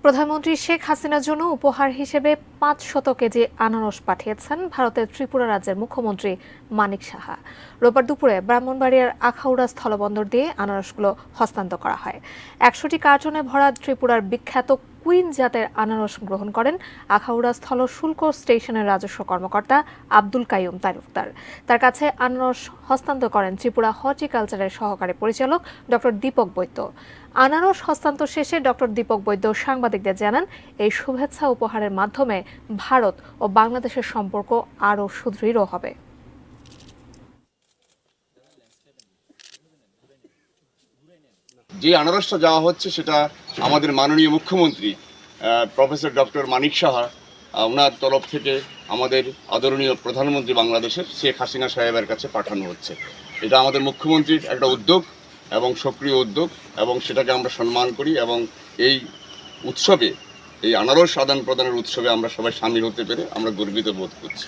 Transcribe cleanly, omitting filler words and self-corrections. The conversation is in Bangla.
প্রধানমন্ত্রী শেখ হাসিনার জন্য উপহার হিসেবে ৫০০ কেজি আনারস পাঠিয়েছেন ভারতের ত্রিপুরা রাজ্যের মুখ্যমন্ত্রী মানিক সাহা। রোববার দুপুরে ব্রাহ্মণবাড়িয়ার আখাউড়া স্থলবন্দর দিয়ে আনারসগুলো হস্তান্তর করা হয়। ১০০টি কার্টনে ভরা ত্রিপুরার বিখ্যাত কুইন জাতের আনারস গ্রহণ করেন আখাউড়া স্থল শুল্ক স্টেশনের রাজস্ব কর্মকর্তা আব্দুল কাইয়ুম তালুকদার। তার কাছে আনারস হস্তান্তর করেন ত্রিপুরা হর্টিকালচারের সহকারী পরিচালক ডক্টর দীপক বৈদ্য। আনারস হস্তান্তর শেষে ডক্টর দীপক বৈদ্য সাংবাদিকদের জানান, এই শুভেচ্ছা উপহারের মাধ্যমে ভারত ও বাংলাদেশের সম্পর্ক আরও সুদৃঢ় হবে। যে আনারসটা যাওয়া হচ্ছে সেটা আমাদের মাননীয় মুখ্যমন্ত্রী প্রফেসর ডক্টর মানিক সাহা ওনার তরফ থেকে আমাদের আদরণীয় প্রধানমন্ত্রী বাংলাদেশের শেখ হাসিনা সাহেবের কাছে পাঠানো হচ্ছে। এটা আমাদের মুখ্যমন্ত্রীর একটা উদ্যোগ এবং সক্রিয় উদ্যোগ, এবং সেটাকে আমরা সম্মান করি, এবং এই উৎসবে, এই আনারস আদান প্রদানের উৎসবে আমরা সবাই সামিল হতে পেরে আমরা গর্বিত বোধ করছি।